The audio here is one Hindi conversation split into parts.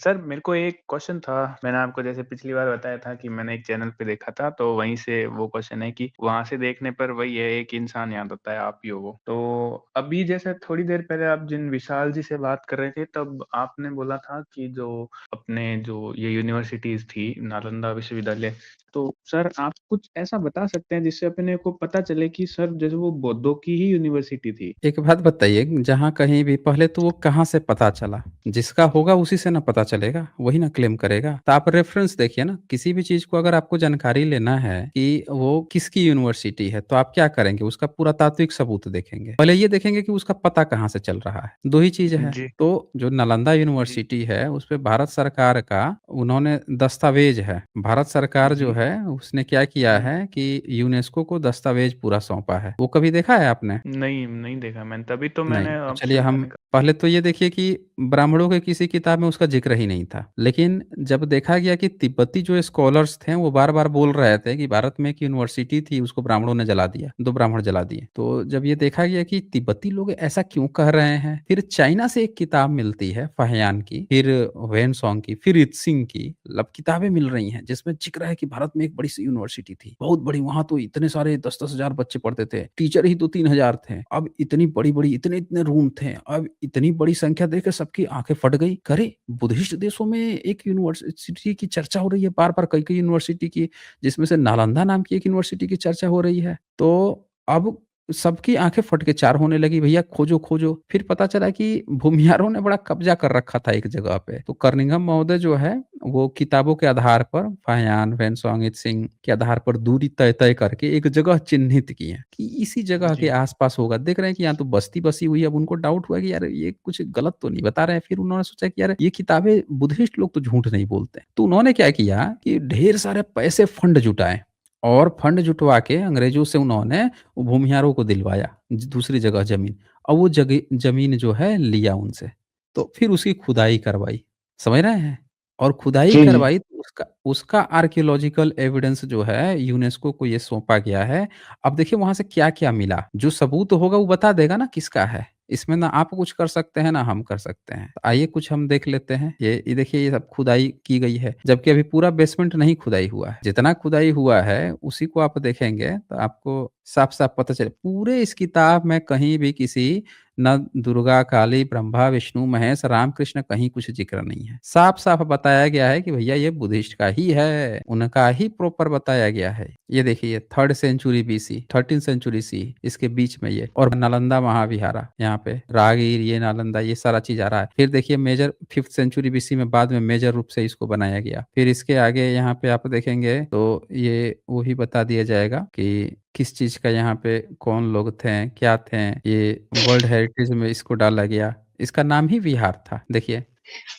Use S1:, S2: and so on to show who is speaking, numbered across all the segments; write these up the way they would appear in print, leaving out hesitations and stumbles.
S1: सर मेरे को एक क्वेश्चन था, मैंने आपको जैसे पिछली बार बताया था कि मैंने एक चैनल पे देखा था, तो वहीं से वो क्वेश्चन है कि वहाँ से देखने पर वही है, एक इंसान याद आता है, आप ही हो वो। तो अभी जैसे थोड़ी देर पहले आप जिन विशाल जी से बात कर रहे थे, तब आपने बोला था कि जो ये यूनिवर्सिटीज़ थी, नालंदा विश्वविद्यालय, तो सर आप कुछ ऐसा बता सकते हैं जिससे अपने को पता चले कि सर जैसे वो बौद्धों की ही यूनिवर्सिटी थी?
S2: एक बात बताइए, जहाँ कहीं भी पहले तो वो कहाँ से पता चला? जिसका होगा उसी से ना पता चलेगा, वही ना क्लेम करेगा। तो आप रेफ़रेंस देखिए ना, किसी भी चीज़ को अगर आपको जानकारी लेना है कि वो किसकी यूनिवर्सिटी है, तो आप क्या करेंगे? उसका पुरातात्विक सबूत देखेंगे। पहले ये देखेंगे कि उसका पता कहाँ से चल रहा है, 2 ही चीज़ है।
S1: जी,
S2: तो जो नालंदा
S1: जी,
S2: यूनिवर्सिटी है, उसपे भारत सरकार का उन्होंने दस्तावेज़ है। भारत सरकार जो
S1: जी।
S2: है, उसने क्या किया
S1: हुँ।
S2: है कि यूनेस्को को दस्तावेज़ पूरा सौंपा है। वो कभी देखा है आपने?
S1: नहीं, नहीं देखा मैंने, तभी तो
S2: नहीं,
S1: मैंने
S2: तो चलिए
S1: आपसे
S2: हम
S1: मैंने कहा।
S2: पहले तो ये देखिए कि ब्राह्मणों के किसी किताब में उसका ज़िक्र ही नहीं था। लेकिन जब देखा गया कि तिब्बती जो स्कॉलर्स थे, वो बार-बार बोल रहे थे कि भारत में एक यूनिवर्सिटी थी, उसको ब्राह्मणों ने जला दिया, 2 ब्राह्मण जला दिए। तो जब ये देखा गया कि तिब्बती लोग ऐसा क्यों कह रहे हैं, फिर चाइना से एक किताब मिलती है फाहियान की, फिर व्हेनसॉन्ग की, फिर इत्सिंग की, मतलब किताबें मिल रही हैं, जिसमें ज़िक्र है कि भारत में एक बड़ी-सी यूनिवर्सिटी थी, बहुत बड़ी, वहाँ तो इतने सारे 10-10 हज़ार बच्चे पढ़ते थे, टीचर ही 2-3 हज़ार थे। अब इतनी बड़ी-बड़ी, इतने-इतने रूम थे, अब इतनी बड़ी संख्या देख के सबकी आँखें फट गई। अरे! बुद्धिस्ट देशों में एक यूनिवर्सिटी की चर्चा हो रही है, बार-बार कई-कई यूनिवर्सिटी की, जिसमें से नालंदा नाम की एक यूनिवर्सिटी की चर्चा हो रही है। तो अब सबकी आँखें फट के चार होने लगी, भैया खोजो-खोजो। फिर पता चला कि भूमियारों ने बड़ा कब्ज़ा कर रखा था एक जगह पे। तो कर्निघन महोदय जो है, वो किताबों के आधार पर फाहियान, वेनसॉन्ग, इत्सिंग के आधार पर दूरी तय-तय करके एक जगह चिन्हित की है कि इसी जगह के
S1: जी,
S2: आस-पास होगा। देख रहे हैं कि यहाँ तो बस्ती बसी हुई है, अब उनको डाउट हुआ कि यार ये कुछ गलत तो नहीं बता रहे हैं। फिर उन्होंने सोचा कि यार ये किताबें बुद्धिस्ट लोग तो झूठ नहीं बोलते। तो उन्होंने क्या किया कि ढेर सारे पैसे फंड जुटाए और फंड जुटवा के अंग्रेज़ों से उन्होंने भूमिहारों को दिलवाया दूसरी जगह ज़मीन और वो जगह ज़मीन जो है लिया उनसे। तो फिर उसकी खुदाई करवाई, समझ रहे हैं? और खुदाई
S1: जी, जी।
S2: करवाई तो उसका उसका आर्कियोलॉजिकल एविडेंस जो है यूनेस्को को ये सौंपा गया है। अब देखिए वहाँ से क्या-क्या मिला, जो सबूत होगा वो बता देगा ना किसका है। इसमें ना आप कुछ कर सकते हैं, ना हम कर सकते हैं। तो आइए कुछ हम देख लेते हैं। ये देखिए ये सब खुदाई की गई है, जबकि अभी पूरा बेसमेंट नहीं खुदाई हुआ है। जितना खुदाई हुआ है उसी को आप देखेंगे तो आपको साफ-साफ पता चले पूरे इस किताब में कहीं भी किसी ना दुर्गा, काली, ब्रह्मा, विष्णु, महेश, राम, कृष्ण कहीं कुछ ज़िक्र नहीं है। साफ-साफ बताया गया है कि भैया ये बुद्धिस्ट का ही है, उनका ही प्रॉपर बताया गया है। ये देखिए 3rd century BC, 13th century C इसके बीच में ये और नालंदा महाविहारा यहाँ पे रागीर ये नालंदा ये सारा चीज़ आ रहा है। फिर देखिए मेजर 5th सेंचुरी बीसी में बाद में मेजर रूप से इसको बनाया गया। फिर इसके आगे यहाँ पे आप देखेंगे तो ये वो भी बता दिया जाएगा कि किस चीज़ का यहाँ पे कौन लोग थे, क्या थे, ये वर्ल्ड हेरिटेज में इसको डाला गया। इसका नाम ही विहार था। देखिए,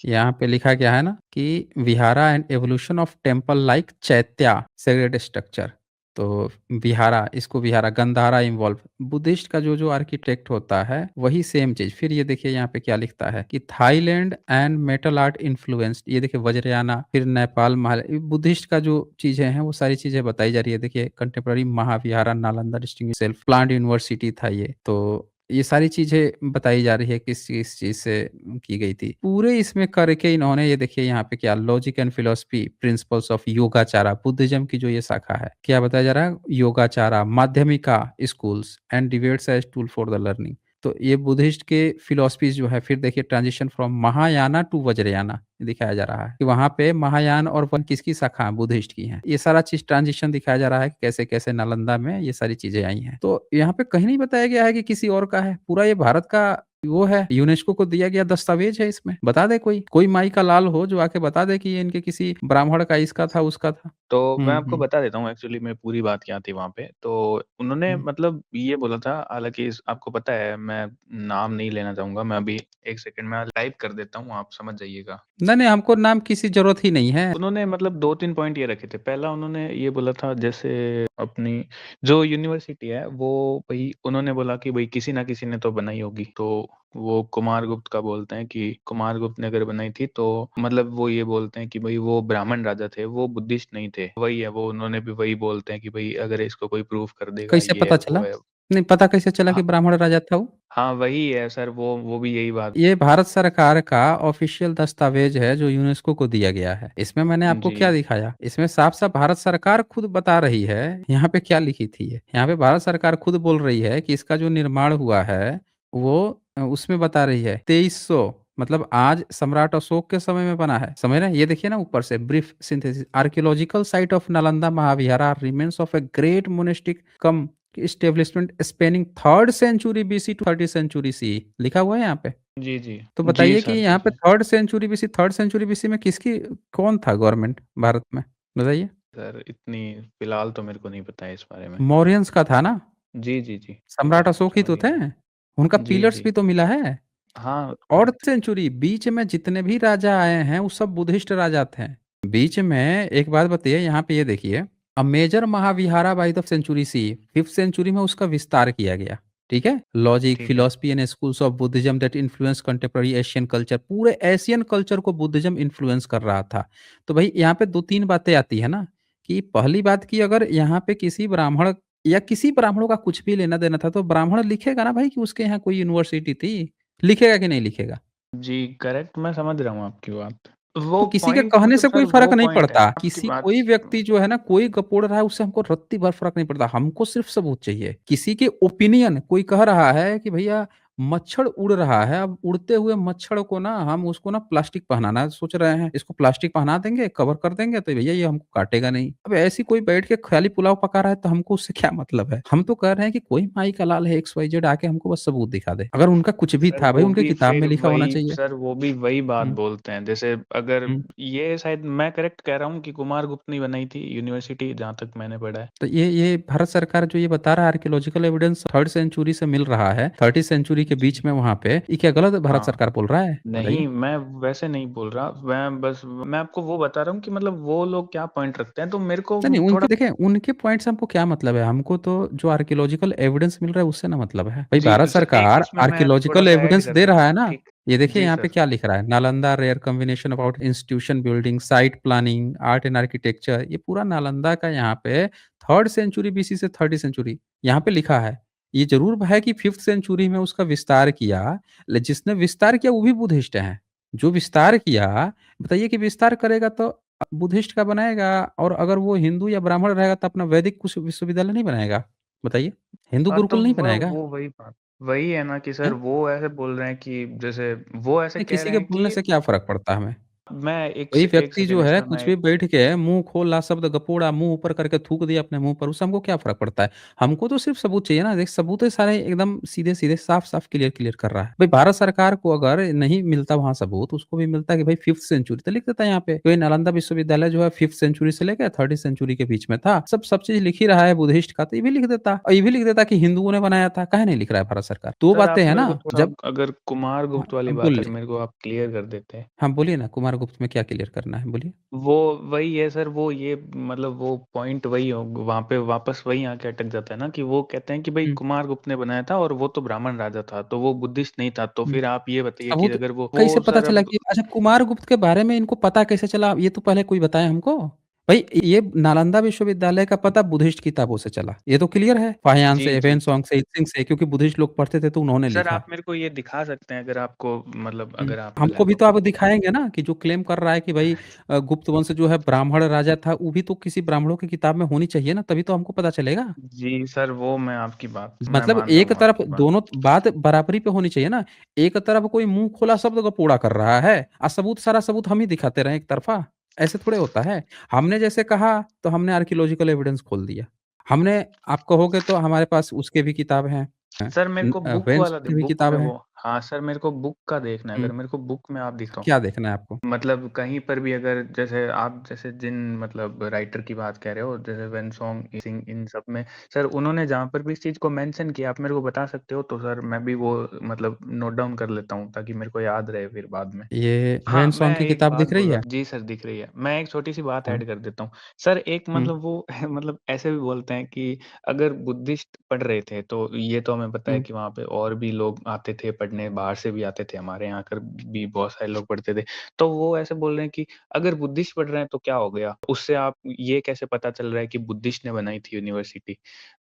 S2: यहाँ पे लिखा गया है ना कि vihara and evolution of temple like chaitya sacred structure. तो विहारा, इसको विहारा, गंधारा इन्वॉल्व बुद्धिस्ट का जो आर्किटेक्ट होता है, वही सेम चीज़। फिर ये देखिए यहाँ पे क्या लिखता है कि Thailand and metal art influenced ये देखिए वज्रयाना, फिर नेपाल महल बुद्धिस्ट का जो चीज़ें हैं, वो सारी चीज़ें बताई जा रही है। देखिए contemporary Mahavihara Nalanda district self planned university था ये। तो ये सारी चीज़ें बताई जा रही है किस चीज़ से की गई थी। पूरे इसमें करके इन्होंने ये देखिए यहाँ पे क्या logic and philosophy principles of Yogachara Buddhism की जो ये शाखा है। क्या बताया जा रहा है? Yogachara, Madhyamika schools and debates as tool for the learning. तो ये बुद्धिस्ट के फिलॉसफीज़ जो है फिर देखिए transition from Mahayana to Vajrayana दिखाया जा रहा है कि वहाँ पे महायान और वन किसकी शाखा है? बुद्धिस्ट की हैं। ये सारा चीज़ ट्रांजिशन दिखाया जा रहा है कि कैसे-कैसे नालंदा में ये सारी चीज़ें आई हैं। तो यहाँ पे कहीं नहीं बताया गया है कि किसी और का है। पूरा ये भारत का वो है, यूनेस्को को दिया गया दस्तावेज़ है इसमें। बता दे कोई, कोई माई का लाल हो जो आके बता दे कि ये इनके किसी ब्राह्मण का इसका था, उसका था।
S1: तो मैं
S2: हुँ,
S1: आपको
S2: हुँ।
S1: बता देता हूँ एक्चुअली में पूरी बात क्या थी वहाँ पे। तो उन्होंने
S2: हुँ।
S1: मतलब ये बोला था, हालाँकि इस आपको पता है मैं नाम नहीं लेना चाहूँगा, मैं अभी 1 सेकंड में टाइप कर देता हूँ, आप समझ जाइएगा।
S2: नहीं, नहीं हमको नाम किसी ज़रूरत ही नहीं है।
S1: उन्होंने मतलब 2-3 पॉइंट ये रखे थे। पहला उन्होंने ये बोला था, जैसे अपनी जो यूनिवर्सिटी है वो भई उन्होंने बोला कि भई किसी न किसी ने तो बनाई होगी। तो वो कुमारगुप्त का बोलते हैं कि कुमारगुप्त ने अगर बनाई थी, तो मतलब वो ये बोलते हैं कि भई वो ब्राह्मण राजा थे, वो बुद्धिस्ट नहीं थे। वही है, वो उन्होंने भी वही बोलते हैं कि भई अगर इसको कोई प्रूव कर देगा,
S2: कैसे
S1: ये है,
S2: पता
S1: वो
S2: चला?
S1: है।
S2: नहीं पता कैसे चला कि
S1: हाँ,
S2: ब्राह्मण राजा था वो?
S1: हाँ, वही है सर, वो भी यही बात।
S2: ये भारत सरकार का ऑफिशियल दस्तावेज है जो यूनेस्को को दिया गया है। इसमें मैंने आपको क्या
S1: जी,
S2: दिखाया? इसमें साफ-साफ भारत सरकार खुद बता रही है, यहाँ पे क्या लिखी थी ये? यहाँ पे भारत सरकार खुद बोल रही है कि इसका जो निर्माण हुआ है, वो उसमें बता रही है 2300 मतलब आज सम्राट अशोक के समय में बना है। समझ रहे हैं? ये देखिए ना ऊपर से brief synthesis archaeological site of Nalanda Mahavihara remains of a great monastic cum establishment spanning 3rd century BC to 30 century CE लिखा हुआ है यहाँ पे।
S1: जी, जी।
S2: तो
S1: जी
S2: बताइए कि
S1: सर,
S2: यहाँ
S1: जी
S2: पे
S1: सर।
S2: 3rd सेंचुरी बीसी में किसकी कौन था गवर्नमेंट भारत में? बताइए?
S1: सर इतनी फ़िलहाल तो मेरे को नहीं पता है इस बारे में।
S2: मौर्यंस का था ना?
S1: जी, जी, जी।
S2: सम्राट अशोक ही तो थे।
S1: सॉरी।
S2: उनका
S1: जी,
S2: पिलर्स
S1: जी।
S2: भी तो मिला है।
S1: हाँ,
S2: और
S1: करेक्ट।
S2: सेंचुरी बीच में जितने भी राजा आए हैं वो सब बुद्धिस्ट राजा थे। बीच में एक बात बताइए यहाँ पे ये देखिए a major Mahavihara by the century CE 5th century में उसका विस्तार किया गया। ठीक है? लॉजिक,
S1: ठीक है।
S2: Philosophy and schools of Buddhism that influence contemporary Asian culture पूरे एशियन कल्चर को बुद्धिज्म इन्फ्लुएंस कर रहा था। तो भाई यहाँ पे 2-3 बातें आती है ना कि पहली बात कि अगर यहाँ पे किसी ब्राह्मण या किसी ब्राह्मणों का कुछ भी लेना-देना था तो ब्राह्मण लिखेगा ना भाई कि उसके यहाँ कोई यूनिवर्सिटी थी। लिखेगा कि नहीं लिखेगा?
S1: जी, करेक्ट, मैं समझ रहा हूँ आपकी बात।
S2: तो
S1: वो
S2: किसी के
S1: पॉइंट
S2: कहने
S1: मतलब
S2: से
S1: सर
S2: कोई फ़र्क
S1: वो
S2: नहीं
S1: पॉइंट है,
S2: पड़ता।
S1: आपकी
S2: किसी
S1: बात
S2: कोई व्यक्ति जो है ना, कोई गपोड़ रहा है उससे हमको रत्ती भर फ़र्क नहीं पड़ता। हमको सिर्फ़ सबूत चाहिए। किसी के ओपिनियन कोई कह रहा है कि भैया मच्छर उड़ रहा है, अब उड़ते हुए मच्छर को ना हम उसको ना प्लास्टिक पहनाना सोच रहे हैं। इसको प्लास्टिक पहना देंगे, कवर कर देंगे तो भैया ये हमको काटेगा नहीं। अब ऐसे कोई बैठ के ख़याली पुलाव पका रहा है तो हमको उससे क्या मतलब है? हम तो कह रहे हैं कि कोई माई का लाल है XYZ आके हमको बस सबूत दिखा दे। अगर उनका कुछ भी
S1: सर
S2: था भाई
S1: वो
S2: उनकी
S1: भी
S2: किताब
S1: फिर
S2: में लिखा होना
S1: वही
S2: चाहिए।
S1: सर वो भी वही बात
S2: हुँ,
S1: बोलते हैं। जैसे अगर
S2: हुँ।
S1: ये शायद मैं करेक्ट कह रहा हूँ कि कुमारगुप्त ने बनाई थी यूनिवर्सिटी, जहाँ तक मैंने पढ़ा है।
S2: तो ये भारत सरकार जो ये बता रहा है आर्कियोलॉजिकल एविडेंस 3rd सेंचुरी से मिल रहा है, 30 सेंचुरी के
S1: जी।
S2: बीच में वहाँ पे, ये क्या गलत भारत
S1: हाँ।
S2: सरकार बोल रहा है? बताइए?
S1: नहीं, मैं वैसे नहीं बोल रहा, मैं आपको वो बता रहा हूँ कि मतलब वो लोग क्या पॉइंट रखते हैं, तो मेरे को
S2: नहीं, नहीं
S1: थोड़ा।
S2: उनके देखिए उनके पॉइंट से हमको क्या मतलब है? हमको तो जो आर्कियोलॉजिकल एविडेंस मिल रहा है उससे ना मतलब है। भाई
S1: जी,
S2: भारत
S1: सर एक
S2: सरकार
S1: इसमें मैं
S2: आर्कियोलॉजिकल
S1: थोड़ा-सा ऐड
S2: एविडेंस
S1: कर
S2: दे
S1: दूँ।
S2: रहा है ना,
S1: ठीक।
S2: ये देखिए
S1: जी,
S2: यहाँ पे
S1: सर।
S2: क्या लिख रहा है, Nalanda rare combination about institution building, site planning, art and architecture ये पूरा नालंदा का यहाँ पे 3rd सेंचुरी बीसी से 30 सेंचुरी यहाँ पे लिखा है। ये ज़रूर है कि 5th सेंचुरी में उसका विस्तार किया, जिसने विस्तार किया वो भी बुद्धिस्ट हैं। जो विस्तार किया बताइए कि विस्तार करेगा तो बुद्धिस्ट का बनाएगा और अगर वो हिंदू या ब्राह्मण रहेगा तो अपना वैदिक कुछ विश्वविद्यालय नहीं बनाएगा? बताइए? हिंदू
S1: हाँ, तो
S2: गुरुकुल नहीं बनाएगा?
S1: वो वही बात वही है ना कि सर
S2: हैं?
S1: वो ऐसे बोल रहे हैं कि जैसे वो ऐसे
S2: नहीं
S1: कह
S2: किसी
S1: रहे
S2: के
S1: हैं
S2: बोलने
S1: कि
S2: से क्या फ़र्क पड़ता है हमें?
S1: मैं
S2: कोई
S1: एक
S2: व्यक्ति जो
S1: सेकंड
S2: है
S1: इसमें
S2: कुछ
S1: मैं
S2: भी बैठ के मुँह खोला शब्द गपोड़ा मुँह ऊपर करके थूक दिया अपने मुँह पर, उससे हमको क्या फ़र्क पड़ता है? हमको तो सिर्फ़ सबूत चाहिए ना, देख सबूत है सारे एकदम सीधे-सीधे, साफ-साफ, क्लियर-क्लियर कर रहा है। भाई भारत सरकार को अगर नहीं मिलता वहाँ सबूत, उसको भी मिलता कि भाई 5th सेंचुरी तो लिख देता यहाँ पे। कोई नालंदा विश्वविद्यालय जो है 5th सेंचुरी से लेके 30 सेंचुरी के बीच में था। सब चीज़ लिख ही रहा है बुद्धिस्ट का, तो ये भी लिख देता और ये भी लिख देता कि हिंदुओं ने बनाया था, काहे नहीं लिख रहा है भारत सरकार? 2
S1: सर
S2: बातें
S1: आप
S2: हैं
S1: मेरे
S2: ना,
S1: को थोड़ा
S2: जब
S1: अगर
S2: हाँ,
S1: कुमारगुप्त वाली बात अगर
S2: बोलिए।
S1: मेरे को आप क्लियर कर देते।
S2: हाँ, बोलिए ना कुमारगुप्त में क्या क्लियर करना है? बोलिए।
S1: वो वही है सर, वो ये मतलब वो पॉइंट वही हो वहाँ पे वापस वही आके अटक जाता है ना कि वो कहते हैं कि भाई
S2: हुँ,
S1: कुमारगुप्त ने बनाया था और वो तो ब्राह्मण राजा था, तो वो बुद्धिस्ट नहीं था। तो
S2: हुँ।
S1: फिर आप ये बताइए कि
S2: सबूत
S1: अगर
S2: कैसे
S1: वो
S2: पता
S1: सर
S2: चला
S1: अब
S2: कि अच्छा कुमारगुप्त के बारे में इनको पता कैसे चला? ये तो पहले कोई बताए हमको। भई ये नालंदा विश्वविद्यालय का पता बुद्धिस्ट किताबों से चला। ये तो क्लियर है। फाहियान
S1: जी,
S2: से,
S1: जी।
S2: एवेन्सॉन्ग से, इत्सिंग से क्योंकि बुद्धिस्ट लोग पढ़ते थे तो उन्होंने
S1: सर
S2: लिखा।
S1: आप मेरे को ये दिखा सकते हैं अगर आपको मतलब
S2: हुँ।
S1: अगर आपका
S2: हमको भी तो
S1: लैपटॉप है
S2: अब
S1: तो?
S2: दिखाएँगे ना कि जो क्लेम कर रहा है कि भई गुप्त वंश जो है ब्राह्मण राजा था, वो भी तो किसी ब्राह्मणों की किताब में होनी चाहिए ना, तभी तो हमको पता चलेगा।
S1: जी, सर वो मैं
S2: मतलब
S1: मान रहा
S2: एक
S1: हूँ
S2: तरफ
S1: आपकी बात।
S2: दोनों बात बराबरी पे होनी चाहिए ना। एक तरफ कोई मुँह खोला शब्द का पूड़ा कर रहा है, सबूत सारा सबूत हम ही दिखाते रहें एक तरफ़ा, ऐसे थोड़े होता है। हमने जैसे कहा तो हमने आर्कियोलॉजिकल एविडेंस खोल दिया। हमने आप कहोगे तो हमारे पास उसके भी किताब हैं
S1: सर मेरे को बुक
S2: वेन्स
S1: वाला
S2: की भी
S1: बुक
S2: किताब
S1: में
S2: है।
S1: वो हाँ, सर मेरे को बुक का देखना है,
S2: हुँ,
S1: अगर मेरे को बुक में आप दिखाओ।
S2: क्या देखना है आपको?
S1: मतलब कहीं पर भी अगर जैसे आप जैसे जिन मतलब राइटर की बात कह रहे हो, जैसे वेनसोंग सिंह इन सब में, सर उन्होंने जहाँ पर भी इस चीज़ को मेंशन किया, आप मेरे को बता सकते हो? तो सर मैं भी वो मतलब नोट डाउन कर लेता हूँ ताकि मेरे को याद रहे फिर बाद में।
S2: ये
S1: हाँ,
S2: वेन्सॉन्ग
S1: मैं
S2: की
S1: एक
S2: किताब
S1: बात
S2: दिख रही
S1: बोल
S2: है?
S1: रहा जी सर, दिख रही है। मैं एक छोटी-सी बात
S2: हाँ,
S1: ऐड कर देता हूँ। सर एक
S2: हुँ,
S1: मतलब वो मतलब ऐसे भी बोलते हैं कि अगर बुद्धिस्ट पढ़ रहे थे, तो ये तो हमें पता है
S2: हुँ।
S1: कि वहाँ पे और भी लोग आते थे पढ़ने बाहर से भी आते थे, हमारे यहाँ कर भी बहुत सारे लोग पढ़ते थे। तो वो ऐसे बोल रहे हैं कि अगर बुद्धिस्ट पढ़ रहे हैं तो क्या हो गया? उससे आप ये कैसे पता चल रहा है कि बुद्धिस्ट ने बनाई थी यूनिवर्सिटी?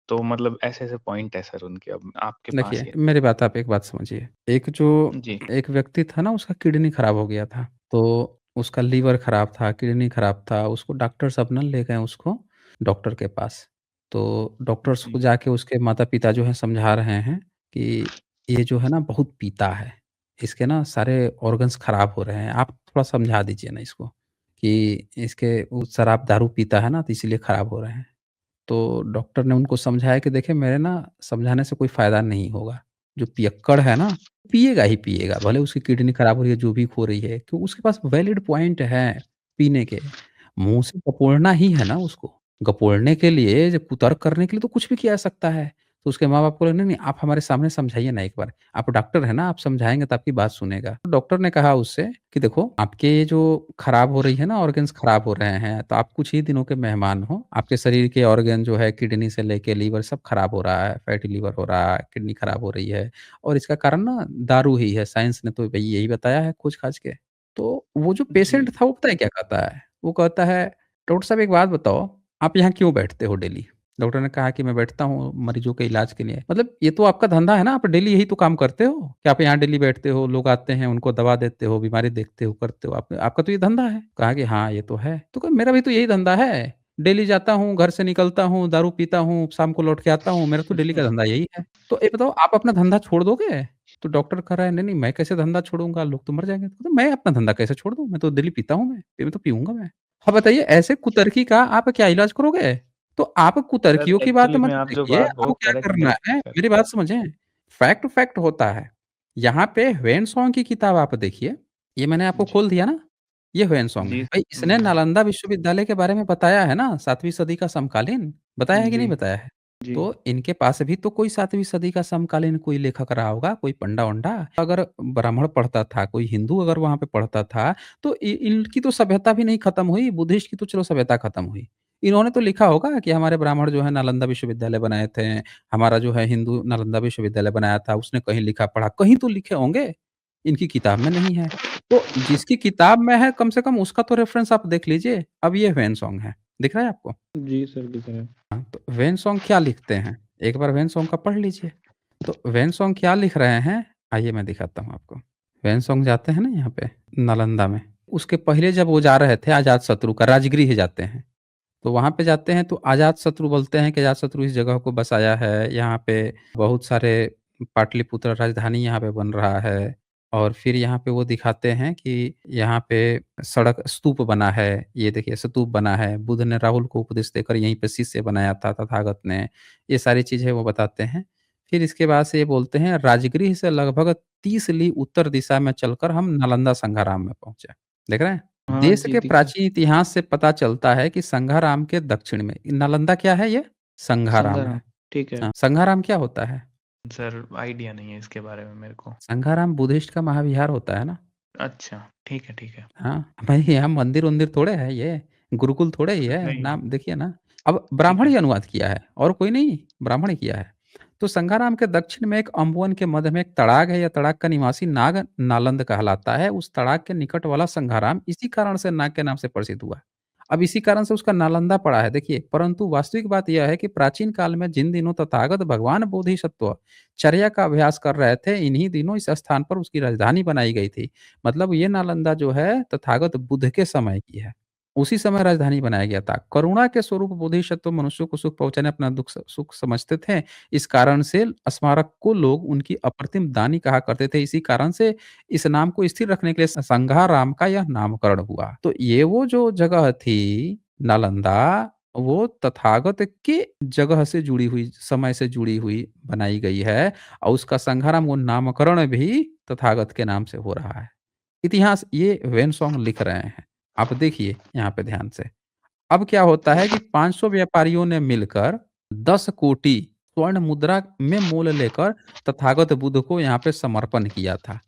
S1: तो मतलब ऐसे-ऐसे पॉइंट है सर उनके, अब आपके पास
S2: देखिए,
S1: ही है।
S2: मेरी बात आप एक बात समझिए।
S1: जी,
S2: एक व्यक्ति था ना उसका किडनी खराब हो गया था। तो उसका लीवर खराब था, किडनी खराब था, उसको डॉक्टर साहब ना ले गए उसको डॉक्टर के पास। तो डॉक्टर्स को
S1: जी,
S2: जाके उसके माता-पिता जो हैं समझा रहे हैं कि ये जो है ना बहुत पीता है। इसके ना सारे ऑर्गन्स खराब हो रहे हैं। आप थोड़ा समझा दीजिए ना इसको कि इसके वो शराब दारू पीता है ना तो इसीलिए खराब हो रहे हैं। तो डॉक्टर ने उनको समझाया कि देखिए मेरे ना समझाने से कोई फ़ायदा नहीं होगा। जो पियक्कड़ है ना, पिएगा ही पिएगा, भले उसकी किडनी खराब हो रही है, जो भी हो रही है, क्यों उसके पास वैलिड पॉइंट हैं पीने के। मुँह से गपोड़ना ही है ना उसको। गपोड़ने के लिए, जब कुतर्क करने के लिए तो कुछ भी किया जा सकता है। तो उसके माँ-बाप को बोले, "नहीं, नहीं, आप हमारे सामने समझाइए ना एक बार। आप डॉक्टर हैं ना, आप समझाएँगे तो आपकी बात सुनेगा।" तो डॉक्टर ने कहा उससे कि देखो, आपके ये जो खराब हो रही है ना ऑर्गन्स खराब हो रहे हैं, तो आप कुछ ही दिनों के मेहमान हो। आपके शरीर के ऑर्गन जो है किडनी से लेके लीवर सब खराब हो रहा है, फैटी लीवर हो रहा है, किडनी खराब हो रही है और इसका कारण ना दारू ही है। साइंस ने तो भई यही बताया है खोज-खाज के। तो वो जो पेशेंट
S1: जी,
S2: था वो पता है क्या कहता है? वो कहता है, "डॉक्टर साहब एक बात बताओ, आप यहाँ क्यों बैठते हो डेली?" डॉक्टर ने कहा कि मैं बैठता हूँ मरीजों के इलाज के लिए। मतलब ये तो आपका धंधा है ना, आप डेली यही तो काम करते हो कि आप यहाँ डेली बैठते हो, लोग आते हैं, उनको दवा देते हो, बीमारी देखते हो, करते हो। आप आपका तो ये धंधा है। कहा कि हाँ, ये तो है। तो कहा मेरा भी तो यही धंधा है। डेली जाता हूँ, घर से निकलता हूँ, दारू पीता हूँ, शाम को लौट के आता हूँ, मेरा तो डेली का धंधा यही है। तो ये बताओ आप अपना धंधा छोड़ दोगे? तो डॉक्टर कह रहा है, नहीं, नहीं मैं कैसे धंधा छोड़ूँगा? लोग तो मर जाएँगे। तो मैं अपना धंधा कैसे छोड़ दूँ? मैं तो डेली पीता हूँ मैं तो पीऊँगा मैं। अब बताइए ऐसे कुतर्की का आप क्या इलाज करोगे? तो आप
S1: सर
S2: कुतर्कियों की बात
S1: एक्चुअली
S2: मत
S1: में आप जो
S2: देखिए,
S1: बात
S2: आपको
S1: वो
S2: क्या
S1: करेक्ट
S2: करना
S1: बोल
S2: है,
S1: सर।
S2: मेरी बात समझें। फैक्ट फैक्ट होता है। यहाँ पे ह्वेनसांग की किताब आप देखिए, ये मैंने आपको
S1: जी,
S2: खोल दिया ना, ये ह्वेनसांग
S1: जी,
S2: है। भई इसने नालंदा विश्वविद्यालय के बारे में बताया है ना, 7वीं सदी का समकालीन, बताया है कि
S1: जी,
S2: नहीं बताया है?
S1: जी।
S2: तो इनके पास भी तो कोई 7वीं सदी का समकालीन कोई लेखक रहा होगा, कोई पंडा-वंडा। अगर ब्राह्मण पढ़ता था, कोई हिंदू अगर वहाँ पे पढ़ता था, तो इनकी तो सभ्यता भी नहीं खत्म हुई, बुद्धिस्ट की तो चलो सभ्यता खत्म हुई। इन्होंने तो लिखा होगा कि हमारे ब्राह्मण जो है नालंदा विश्वविद्यालय बनाए थे, हमारा जो है हिंदू नालंदा विश्वविद्यालय बनाया था, उसने कहीं लिखा पढ़ा, कहीं तो लिखे होंगे, इनकी किताब में नहीं है। तो जिसकी किताब में है कम से कम उसका तो रेफ़रेंस आप देख लीजिए। अब ये व्हेन सॉन्ग है, दिख रहा है आपको?
S1: जी सर, दिख रहा है।
S2: हाँ, तो व्हेन सॉन्ग क्या लिखते हैं? एक बार व्हेन सॉन्ग का पढ़ लीजिए। तो व्हेन सॉन्ग क्या लिख रहे हैं, आइए मैं दिखाता हूँ आपको। व्हेन सॉन्ग जाते हैं ना यहाँ पे नालंदा में, उसके पहले जब वो जा रहे थे अजातशत्रु का राजगृह जाते हैं। तो वहाँ पे जाते हैं तो अजातशत्रु बोलते हैं कि अजातशत्रु इस जगह को बसाया है, यहाँ पे बहुत सारे पाटलिपुत्र राजधानी यहाँ पे बन रहा है और फिर यहाँ पे वो दिखाते हैं कि यहाँ पे सड़क स्तूप बना है, ये देखिए स्तूप बना है, बुद्ध ने राहुल को उपदेश देकर यहीं पे शिष्य बनाया था तथागत ने, ये सारी चीज़ें वो बताते हैं। फिर इसके बाद से ये बोलते हैं राजगृह से लगभग 30 ली उत्तर दिशा में चलकर हम नालंदा संघाराम में पहुँचे। देख रहे हैं?
S1: हाँ
S2: देश
S1: जी,
S2: के
S1: दिख रहा
S2: प्राचीन इतिहास से पता चलता है कि संघाराम के दक्षिण में नालंदा क्या है ये?
S1: है।
S2: संघाराम है।
S1: संगाराम, ठीक है।
S2: हाँ, संघाराम क्या होता है?
S1: सर आइडिया नहीं है इसके बारे में मेरे को।
S2: संघाराम बुद्धिस्ट का महाविहार होता है ना।
S1: अच्छा, ठीक है, ठीक है।
S2: हाँ, भाई यहाँ मंदिर-वंदिर थोड़े है ये, गुरुकुल थोड़े ही है,
S1: नहीं,
S2: नाम देखिए ना। अब
S1: ठीक
S2: ब्राह्मण
S1: है।
S2: ही अनुवाद किया है और कोई नहीं, ब्राह्मण ही किया है। तो संघाराम के दक्षिण में एक अम्बुवन के मध्य में एक तड़ाग है, यह तड़ाग का निवासी नाग नालंद कहलाता है। उस तड़ाग के निकट वाला संघाराम इसी कारण से नाग के नाम से प्रसिद्ध हुआ। अब इसी कारण से उसका नालंदा पड़ा है देखिए, परंतु वास्तविक बात यह है कि प्राचीन काल में जिन दिनों तथागत भगवान बोधिसत्व चर्या का अभ्यास कर रहे थे, इन्हीं दिनों इस स्थान पर उसकी राजधानी बनाई गई थी। मतलब ये नालंदा जो है तथागत बुद्ध के समय की है। उसी समय राजधानी बनाया गया था। करुणा के स्वरूप बोधिसत्व मनुष्यों को सुख पहुँचाने अपना दुःख सुख समझते थे। इस कारण से स्मारक को लोग उनकी अप्रतिम दानी कहा करते थे। इसी कारण से इस नाम को स्थिर रखने के लिए संघाराम का यह नामकरण हुआ। तो ये वो जो जगह थी नालंदा, वो तथागत के जगह से जुड़ी हुई, समय से जुड़ी हुई बनाई गई है और उसका संघाराम वो नामकरण भी तथागत के नाम से हो रहा है। इतिहास ये वेनसॉन्ग लिख रहे हैं। आप देखिए यहाँ पे ध्यान से। अब क्या होता है कि 500 व्यापारियों ने मिलकर 10 कोटि स्वर्ण मुद्रा में मोल लेकर तथागत बुद्ध को यहाँ पे समर्पण किया था।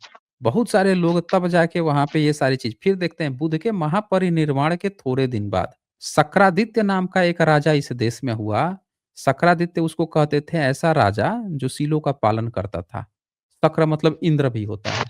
S2: बहुत सारे लोग तब जाके वहाँ पे ये सारी चीज़ फिर देखते हैं बुद्ध के महापरिनिर्वाण के थोड़े दिन बाद शक्रादित्य नाम का एक राजा इस देश में हुआ। शक्रादित्य उसको कहते थे ऐसा राजा जो सीलों का पालन करता था। शक्र मतलब इंद्र भी होता है।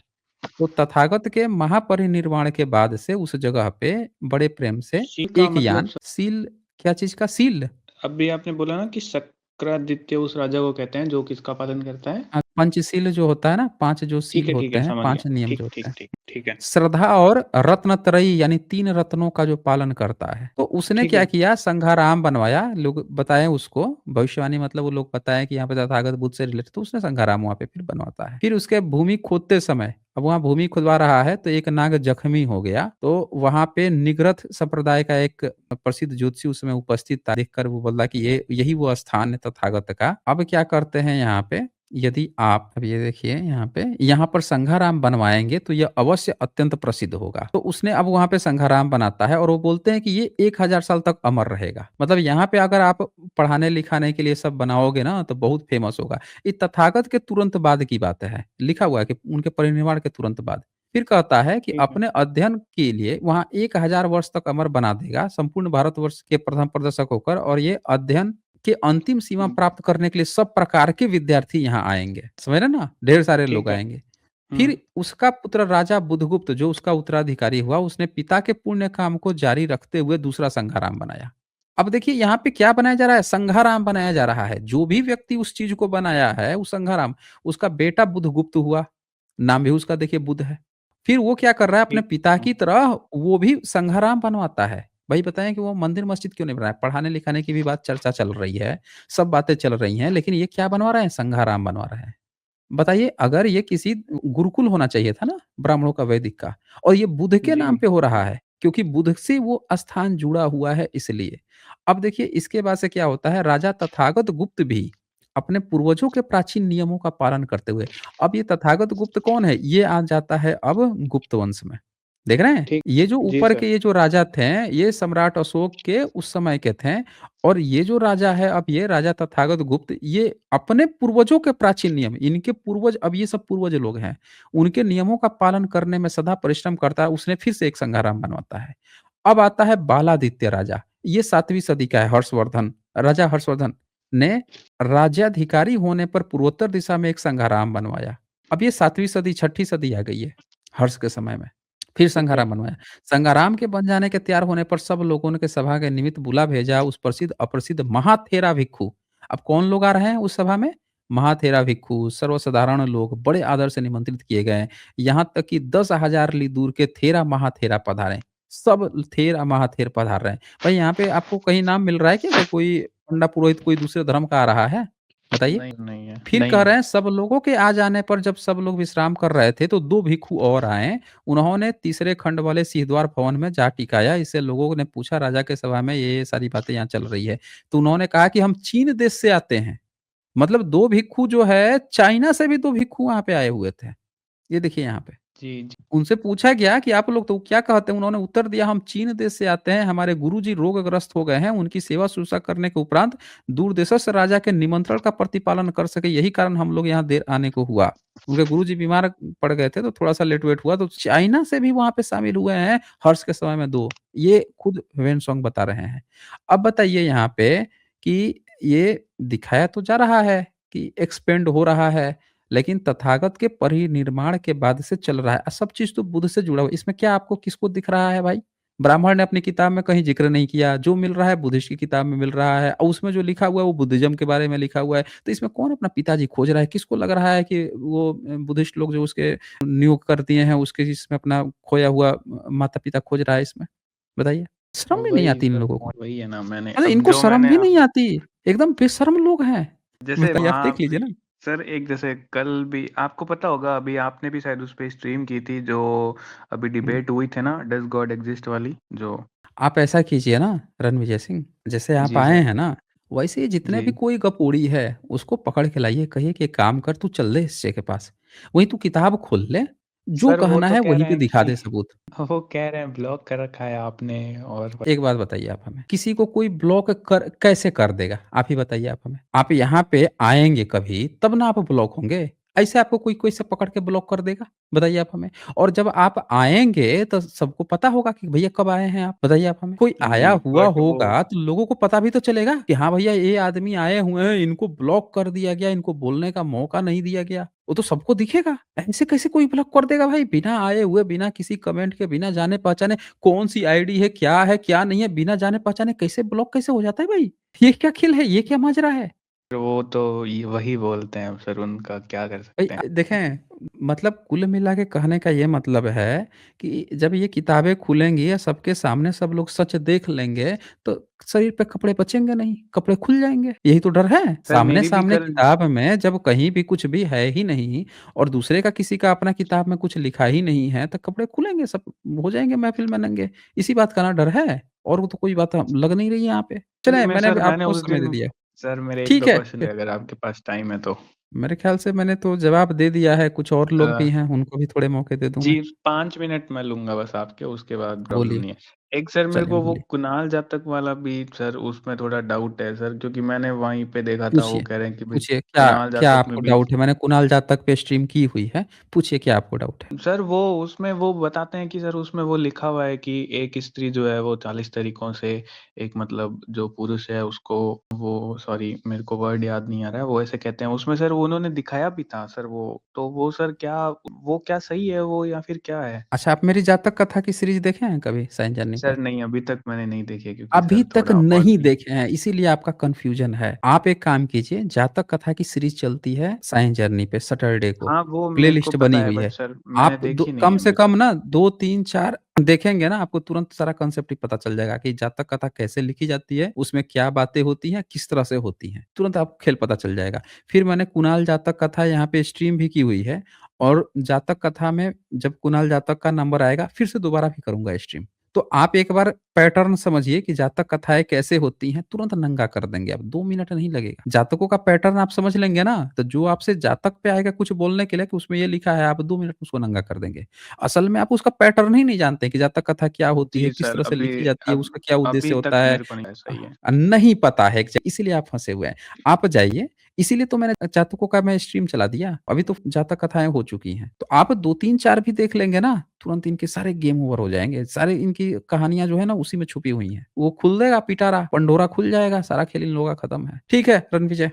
S2: तो तथागत के महापरिनिर्वाण के बाद से उस जगह पे बड़े प्रेम से
S1: शी का
S2: एक
S1: मतलब
S2: यान सील, क्या चीज़ का? सील?
S1: अभी आपने बोला ना कि शक्रादित्य उस राजा को कहते हैं जो किसका पालन करता है?
S2: पंचशील जो होता है ना, 5 जो सील
S1: ठीक
S2: होते
S1: है,
S2: हैं,
S1: समझ
S2: 5
S1: गया।
S2: नियम
S1: ठीक,
S2: जो होते
S1: ठीक,
S2: हैं।
S1: ठीक, ठीक है।
S2: श्रद्धा और रत्नत्रयी यानी 3 रत्नों का जो पालन करता है। तो उसने
S1: ठीक
S2: क्या
S1: है।
S2: किया, संघाराम बनवाया, लोग बताएँ उसको, भविष्यवाणी मतलब वो लोग बताएँ कि यहाँ पे तथागत बुद्ध से रिलेटेड, तो उसने संघाराम वहाँ पे फिर बनवाता है। फिर उसके भूमि खोदते समय, अब वहाँ भूमि खुदवा रहा है तो एक नाग जख्मी हो गया, तो वहाँ पे निग्रथ संप्रदाय का एक प्रसिद्ध ज्योतिषी उसमें उपस्थित था, देखकर वो बोला कि ये यही वो स्थान है तथागत का। अब क्या करते हैं यहाँ पे, यदि आप अब ये देखिए यहाँ पर संघाराम बनवाएँगे तो ये अवश्य अत्यंत प्रसिद्ध होगा। तो उसने अब वहाँ पे संघाराम बनाता है और वो बोलते हैं कि ये 1000 साल तक अमर रहेगा। मतलब यहाँ पे अगर आप पढ़ाने-लिखाने के लिए सब बनाओगे ना तो बहुत फेमस होगा। ये तथागत के तुरंत बाद की बात है। लिखा हुआ है कि उनके परिनिर्वाण के तुरंत बाद। फिर कहता है कि
S1: ठीक है।
S2: अपने अध्ययन के लिए वहाँ 1000 वर्ष तक अमर बना देगा, संपूर्ण भारतवर्ष के प्रथम प्रदर्शक होकर, और ये अध्ययन के अंतिम सीमा
S1: हुँ,
S2: प्राप्त करने के लिए सब प्रकार के विद्यार्थी यहाँ आएँगे। समझ रहे हैं ना? ढेर सारे लोग
S1: ठीक है।
S2: आएँगे।
S1: हुँ,
S2: फिर उसका पुत्र राजा बुधगुप्त जो उसका उत्तराधिकारी हुआ, उसने पिता के पुण्य काम को जारी रखते हुए दूसरा संघाराम बनाया। अब देखिए यहाँ पे क्या बनाया जा रहा है? संघाराम बनाया जा रहा है। जो भी व्यक्ति उस चीज़ को बनाया है, वो संघाराम, उसका बेटा बुधगुप्त हुआ। नाम भी उसका देखिए बुध है। फिर वो क्या कर रहा है, अपने
S1: ठीक
S2: पिता
S1: है।
S2: की तरह वो भी संघाराम बनवाता है। भाई बताएँ कि वो मंदिर मस्जिद क्यों नहीं बनाया? पढ़ाने-लिखाने की भी बात चर्चा चल रही है, सब बातें चल रही हैं, लेकिन ये क्या बनवा रहे हैं? संघाराम बनवा रहे हैं। बताइए, अगर ये किसी गुरुकुल होना चाहिए था ना, ब्राह्मणों का, वैदिक का, और ये बुध के
S1: जी।
S2: नाम पे हो रहा है, क्योंकि बुध से वो स्थान जुड़ा हुआ है इसलिए। अब देखिए इसके बाद से क्या होता है, राजा तथागत गुप्त भी अपने पूर्वजों के प्राचीन नियमों का पालन करते हुए, अब ये तथागत गुप्त कौन है? ये आ जाता है अब गुप्त वंश में। देख रहे हैं?
S1: ठीक।
S2: ये जो
S1: जी
S2: ऊपर
S1: सर।
S2: के ये जो राजा थे, ये सम्राट अशोक के उस समय के थे, और ये जो राजा है, अब ये राजा तथागत गुप्त, ये अपने पूर्वजों के प्राचीन नियम, इनके पूर्वज, अब ये सब पूर्वज लोग हैं, उनके नियमों का पालन करने में सदा परिश्रम करता है, उसने फिर से एक संघाराम बनवाता है। अब आता है बालादित्य राजा, ये 7वीं सदी का है, हर्षवर्धन, राजा हर्षवर्धन ने राज्याधिकारी होने पर पूर्वोत्तर दिशा में एक संघाराम बनवाया। अब ये 7वीं सदी, 6ठी सदी आ गई है, हर्ष के समय में। फिर
S1: ठीक है।
S2: संघाराम बनवाया। संघाराम के बन जाने के तैयार होने पर सब लोगों ने के सभा के निमित्त बुला भेजा उस प्रसिद्ध अप्रसिद्ध महाथेरा भिक्षु। अब कौन लोग आ रहे हैं उस सभा में? महाथेरा भिक्षु, सर्वसाधारण लोग बड़े आदर से निमंत्रित किए गए। यहाँ तक कि 10,000 ली दूर के थेरा महाथेरा पधारे। सब थेर महाथेर पधार रहे हैं। भाई यहाँ पे आपको कहीं नाम मिल रहा है क्या कि कोई पंडा पुरोहित कोई दूसरे धर्म का आ रहा है? बताइए।
S1: नहीं, नहीं है,
S2: फिर
S1: नहीं
S2: कह
S1: है।
S2: रहे हैं सब लोगों के आ जाने पर जब सब लोग विश्राम कर रहे थे तो 2 भिक्षु और आए। उन्होंने तीसरे खंड वाले सिंहद्वार भवन में जा टिकाया। इससे लोगों ने पूछा राजा के सभा में ये सारी बातें यहाँ चल रही है। तो उन्होंने कहा कि हम चीन देश से आते हैं। मतलब 2 भिक्षु जो है, चाइना से भी 2 भिक्षु वहाँ पे आए हुए थे। ये देखिए यहाँ पे।
S1: जी, जी।
S2: उनसे पूछा गया कि आप लोग तो क्या कहते हैं? उन्होंने उत्तर दिया, हम चीन देश से आते हैं, हमारे गुरुजी रोगग्रस्त हो गए हैं, उनकी सेवा-शुश्रूषा करने के उपरांत दूर देशस्थ राजा के निमंत्रण का प्रतिपालन कर सके, यही कारण हम लोग यहाँ देर आने को हुआ। उनके गुरुजी बीमार पड़ गए थे तो थोड़ा-सा लेट-वेट हुआ, तो चाइना से भी वहाँ पे शामिल हुए हैं हर्ष के समय में 2, ये खुद ह्वेनसांग बता रहे हैं। अब बताइए यहाँ पे कि ये दिखाया तो जा रहा है कि एक्सपेंड हो रहा है, लेकिन तथागत के परिनिर्माण के बाद से चल रहा है। सब चीज़ तो बुद्ध से जुड़ा हुआ है। इसमें क्या आपको किसको दिख रहा है भाई? ब्राह्मण ने अपनी किताब में कहीं ज़िक्र नहीं किया, जो मिल रहा है बुद्धिस्ट की किताब में मिल रहा है और उसमें जो लिखा हुआ है वो बुद्धिज़्म के बारे में लिखा हुआ है। तो इसमें कौन अपना पिताजी खोज रहा है? किसको लग रहा है कि वो बुद्धिस्ट लोग जो उसके नियुक्त कर दिए हैं उसके इसमें अपना खोया हुआ माता-पिता खोज रहा है इसमें? बताइए। शर्म भी नहीं
S1: वही
S2: आती इन
S1: सर,
S2: लोगों को।
S1: वही है ना मैंने
S2: अरे
S1: अब
S2: इनको
S1: जो
S2: शर्म
S1: मैंने
S2: भी
S1: आप
S2: नहीं आती। एकदम बेशर्म लोग हैं।
S1: जैसे
S2: बताइए, आप
S1: वहाँ
S2: देख लीजिए ना।
S1: सर एक जैसे कल भी आपको पता होगा अभी आपने भी शायद उस पे स्ट्रीम की थी जो अभी
S2: हुँ।
S1: डिबेट हुई थी ना डज़ गॉड एक्सिस्ट वाली जो
S2: आप ऐसा कीजिए ना रणविजय सिंह, जैसे आप
S1: जी
S2: आए
S1: सर।
S2: हैं ना, वैसे ही जितने भी
S1: जी।
S2: कोई गपोड़ी है, उसको पकड़ के लाइए, कहिए कि एक काम कर तू चल दे इससे के पास। वहीं तू किताब खोल ले, जो
S1: सर वो
S2: कहना
S1: तो
S2: है
S1: कह
S2: वहीं
S1: रहे
S2: पे
S1: हैं
S2: दिखा
S1: कि
S2: दे सबूत।
S1: वो कह रहे हैं ब्लॉक कर रखा है आपने और
S2: एक बात बताइए आप हमें, किसी को कोई ब्लॉक कर कैसे कर देगा? आप ही बताइए आप हमें। आप यहाँ पे आएँगे कभी, तब ना आप ब्लॉक होंगे। ऐसे आपको कोई कोई से पकड़ के ब्लॉक कर देगा? बताइए आप हमें। और जब आप आएँगे तो सबको पता होगा कि भैया कब आए हैं आप? बताइए आप हमें। कोई आया
S1: जी,
S2: हुआ
S1: बट वो
S2: होगा तो लोगों को पता भी तो चलेगा कि हाँ भैया ये आदमी आए हुए हैं, इनको ब्लॉक कर दिया गया, इनको बोलने का मौका नहीं दिया गया। वो तो सबको दिखेगा। ऐसे कैसे कोई ब्लॉक कर देगा भाई? बिना आए हुए, बिना किसी कमेंट के, बिना जाने-पहचाने कौन-सी आईडी है, क्या नहीं है, बिना जाने-पहचाने कैसे ब्लॉक कैसे हो जाता है भाई? ये क्या खेल है? ये क्या माजरा है?
S1: वो तो ये वही बोलते हैं सर, उनका क्या कर
S2: भई
S1: सकते हैं।
S2: देखें, मतलब कुल मिला के कहने का ये मतलब है कि जब ये किताबें खुलेंगी या सबके सामने सब लोग सच देख लेंगे, तो शरीर पे कपड़े बचेंगे नहीं, कपड़े खुल जाएँगे। यही तो डर है।
S1: सर मेरी भी
S2: सामने-सामने
S1: कल
S2: किताब में जब कहीं भी कुछ भी है ही नहीं और दूसरे का किसी का अपना किताब में कुछ लिखा ही नहीं है, तो कपड़े खुलेंगे, सब हो जाएँगे महफ़िल में नंगे। इसी बात का ना डर है और वो तो कोई बात लग नहीं रही है यहाँ पे।
S1: चलिए
S2: चलें,
S1: मैं
S2: मैंने
S1: सर
S2: अभी
S1: मैंने
S2: आपको
S1: उस
S2: समय दे
S1: दिन
S2: दिया।
S1: सर मेरे
S2: ठीक
S1: 1-2
S2: है।
S1: क्वेश्चन है अगर आपके पास टाइम है तो?
S2: मेरे ख़्याल से मैंने तो जवाब दे दिया है, कुछ और
S1: अ
S2: लोग भी हैं, उनको भी थोड़े मौके दे दूँ मैं।
S1: जी, 5 मिनट मैं लूँगा बस आपके, उसके बाद प्रॉब्लम
S2: बोलिए,
S1: नहीं है। एक सर मेरे
S2: चलें
S1: को वो
S2: बोलिए।
S1: कुणाल जाटक वाला भी सर उसमें थोड़ा डाउट है सर, क्योंकि मैंने वहीं पे देखा था, वो
S2: पूछिए,
S1: कह रहे हैं कि भई
S2: पूछिए क्या
S1: कुणाल
S2: क्या
S1: जाटक में
S2: आपको
S1: भी
S2: डाउट है? मैंने कुणाल जातक पे स्ट्रीम की हुई है, पूछिए क्या आपको डाउट है?
S1: सर वो उसमें वो बताते हैं कि सर उसमें वो लिखा हुआ है कि एक स्त्री जो है वो 40 तरीकों से एक मतलब जो पुरुष है उसको वो सॉरी मेरे को वर्ड याद नहीं आ रहा है, वो ऐसे कहते हैं। उसमें सर वो उन्होंने दिखाया भी था सर वो, तो वो सर क्या वो क्या सही है वो या फिर क्या है?
S2: अच्छा आप मेरी जातक कथा की सीरीज़ देखे हैं कभी साइन जर्नी पे?
S1: सर नहीं, अभी तक मैंने नहीं देखी है क्योंकि
S2: अभी
S1: सर
S2: तक
S1: थोड़ा और
S2: नहीं
S1: भी
S2: देखे हैं, इसीलिए आपका कन्फ्यूज़न है। आप एक काम कीजिए, जातक कथा की सीरीज़ चलती है साइन जर्नी पे सैटरडे को,
S1: हाँ, वो मेरे को
S2: प्लेलिस्ट बनी
S1: पता है
S2: हुई
S1: बट
S2: है।
S1: सर मैंने
S2: आप दो
S1: देखी नहीं
S2: कम
S1: है
S2: से
S1: अभी
S2: कम
S1: तक।
S2: ना 2, 3, 4 देखेंगे ना, आपको तुरंत सारा कांसेप्ट ही पता चल जाएगा कि जातक कथा कैसे लिखी जाती है, उसमें क्या बातें होती हैं, किस तरह से होती हैं। तुरंत आपको खेल पता चल जाएगा। फिर मैंने कुणाल जातक कथा यहाँ पे स्ट्रीम भी की हुई है और जातक कथा में जब कुणाल जातक का नंबर आएगा, फिर से दोबारा भी करूँगा स्ट्रीम। तो आप एक बार पैटर्न समझिए कि जातक कथाएँ कैसे होती हैं, तुरंत नंगा कर देंगे आप, 2 मिनट नहीं लगेगा। जातकों का पैटर्न आप समझ लेंगे ना, तो जो आपसे जातक पे आएगा कुछ बोलने के लिए कि उसमें ये लिखा है, आप 2 मिनट में उसको नंगा कर देंगे। असल में आप उसका पैटर्न ही नहीं जानते कि जातक कथा क्या होती है,
S1: जी
S2: किस
S1: सर,
S2: तरह से
S1: अभी
S2: लिखी जाती है,
S1: अब
S2: उसका क्या
S1: अभी
S2: उद्देश्य
S1: तक
S2: होता है।
S1: मेरे को नहीं सही है।
S2: नहीं पता है इसीलिए आप फँसे हुए हैं। आप जाइए, इसीलिए तो मैंने जातकों का मैं स्ट्रीम चला दिया। अभी तो जातक कथाएँ हो चुकी हैं। तो आप 2, 3, 4 भी देख लेंगे ना, तुरंत इनके सारे गेम ओवर हो जाएँगे। सारे इनकी कहानियाँ जो है ना उसी में छुपी हुई हैं। वो खुल देगा पिटारा, पंडोरा खुल जाएगा, सारा खेल इन लोगों का खत्म है। ठीक है रणविजय।